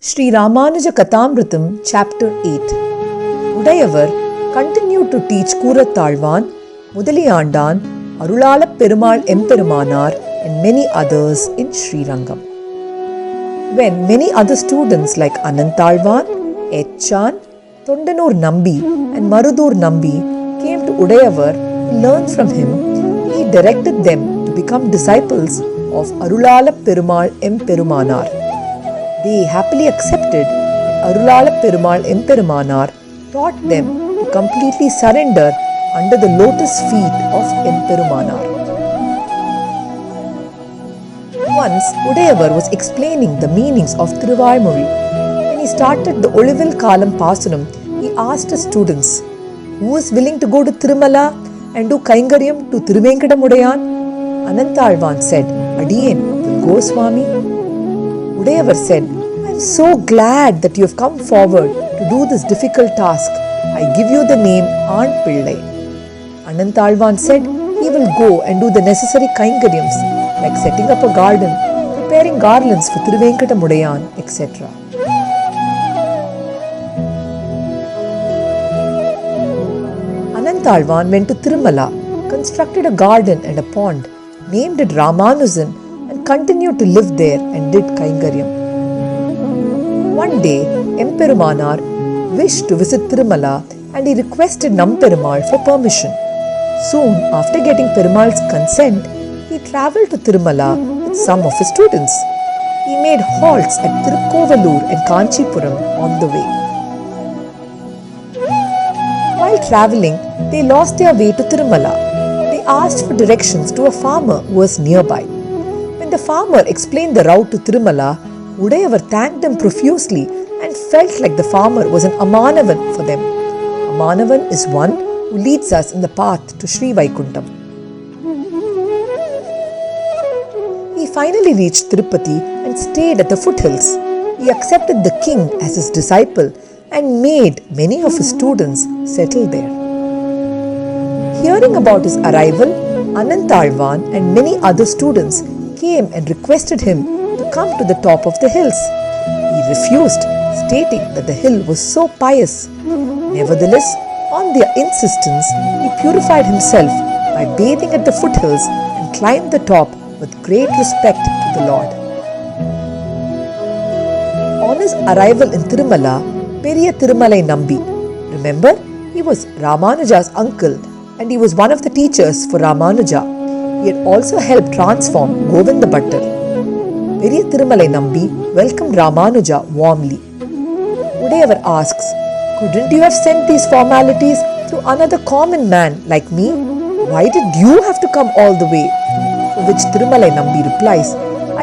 Sri Ramanuja Kathamritam, Chapter 8. Udayavar continued to teach Kooratalvan, Mudaliyandan, Arulala Perumal Emperumanar and many others in Srirangam. When many other students like Anantalvan, Etchan, Tondanur Nambi and Marudur Nambi came to Udayavar to learn from him, he directed them to become disciples of Arulala Perumal Emperumanar. They happily accepted that Arulala Perumal Emperumanar taught them to completely surrender under the lotus feet of Emperumanar. Once, Udayavar was explaining the meanings of Thiruvaimozhi. When he started the Olivil Kalam Pasanam, he asked his students, "Who is willing to go to Tirumala and do Kaingaryam to Thiruvenkadamudayan?" Anantalvan said, "Adiyen will go, Swami." Udayavar said, "I am so glad that you have come forward to do this difficult task. I give you the name Aunt Pillai." Anantalvan said he will go and do the necessary Kaingaryams like setting up a garden, preparing garlands for Thiruvenkadamudayan, etc. Anantalvan went to Tirumala, constructed a garden and a pond, named it Ramanujan, and continued to live there and did Kaingaryam. One day, Emperumanar wished to visit Tirumala and he requested Namperumal for permission. Soon after getting Perumal's consent, he travelled to Tirumala with some of his students. He made halts at Tirukkovalur and Kanchipuram on the way. While travelling, they lost their way to Tirumala. They asked for directions to a farmer who was nearby. When the farmer explained the route to Tirumala, Udayavar thanked him profusely and felt like the farmer was an Amanavan for them. Amanavan is one who leads us in the path to Sri Vaikuntham. He finally reached Tirupati and stayed at the foothills. He accepted the king as his disciple and made many of his students settle there. Hearing about his arrival, Anantalvan and many other students came and requested him to come to the top of the hills. He refused, stating that the hill was so pious. Nevertheless, on their insistence, he purified himself by bathing at the foothills and climbed the top with great respect to the Lord. On his arrival in Tirumala, Periya Thirumalai Nambi, remember, he was Ramanuja's uncle and he was one of the teachers for Ramanuja. He had also helped transform Govinda Bhattar. Periya Thirumalai Nambi welcomed Ramanuja warmly. Udayavar asks, "Couldn't you have sent these formalities to another common man like me? Why did you have to come all the way?" For which Thirumalai Nambi replies,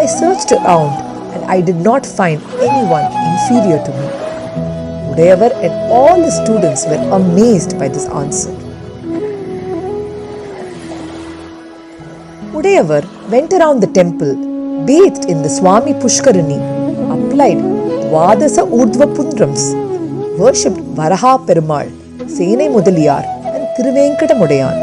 "I searched around and I did not find anyone inferior to me." Udayavar and all his students were amazed by this answer. Udayavar went around the temple, bathed in the Swami Pushkarani, applied Dwadasa Urdhva Pundrams, worshipped Varaha Perumal, Senai Mudaliyar and Thiruvenkadamudayan.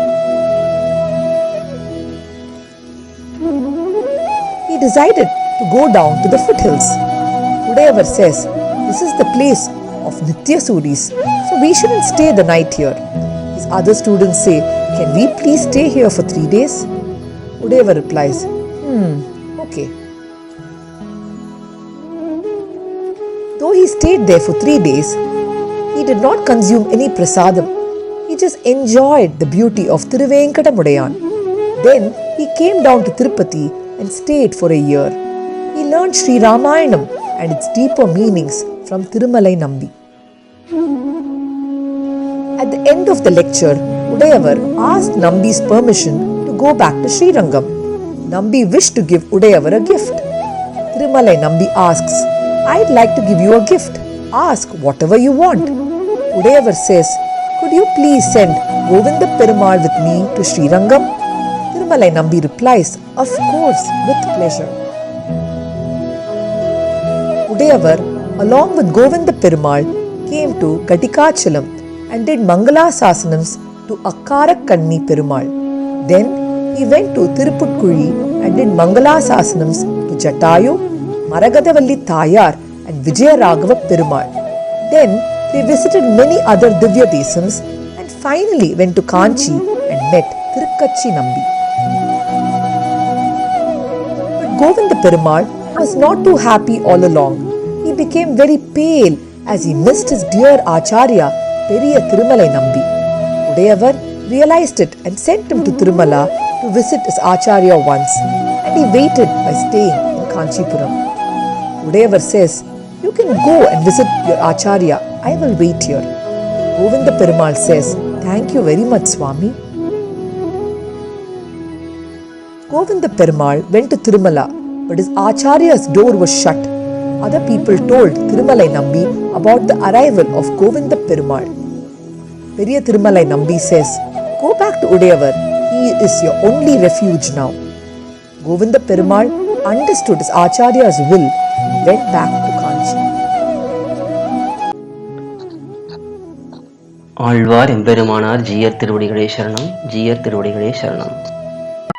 He decided to go down to the foothills. Udayavar says, "This is the place of Nityasuris, so we shouldn't stay the night here." His other students say, "Can we please stay here for 3 days?" Udayavar replies, "Okay." Though he stayed there for 3 days, he did not consume any prasadam. He just enjoyed the beauty of Thiruvenkadamudayan. Then he came down to Tirupati and stayed for a year. He learned Sri Ramayanam and its deeper meanings from Thirumalai Nambi. At the end of the lecture, Udayavar asked Nambi's permission to go back to Srirangam. Nambi wished to give Udayavar a gift. Thirumalai Nambi asks, "I'd like to give you a gift. Ask whatever you want." Udayavar says, "Could you please send Govinda Perumal with me to Srirangam?" Thirumalai Nambi replies, "Of course, with pleasure." Udayavar, along with Govinda Perumal, came to Gadikachalam and did Mangala Sasanams to Akkarakanni Perumal. Then he went to Tirupputkuzhi and did Mangala Sasanams to Jatayu, Maragadavalli Thayar and Vijayaraghava Perumal. Then they visited many other Divya Desams and finally went to Kanchi and met Tirukkachi Nambi. But Govinda Perumal was not too happy all along. He became very pale as he missed his dear Acharya Periya Thirumalai Nambi. Udayavar realized it and sent him to Tirumala to visit his Acharya once, and he waited by staying in Kanchipuram. Udayavar says, "You can go and visit your Acharya, I will wait here." Govinda Perumal says, "Thank you very much, Swami." Govinda Perumal went to Tirumala, but his Acharya's door was shut. Other people told Thirumalai Nambi about the arrival of Govinda Perumal. Periya Thirumalai Nambi says, "Go back to Udayavar, he is your only refuge now." Govinda Perumal understood his Acharya's will and went back to Kanchi. Alvar எம்பெருமானார் ஜீயர் திருவடிகளே சரணம், ஜீயர் திருவடிகளே சரணம்.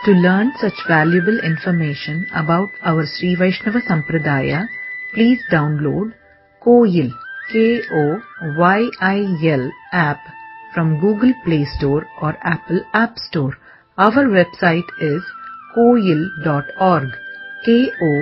To learn such valuable information about our Sri Vaishnava Sampradaya, please download Koyil, Koyil app from Google Play Store or Apple App Store. Our website is koyil.org, koyil.org.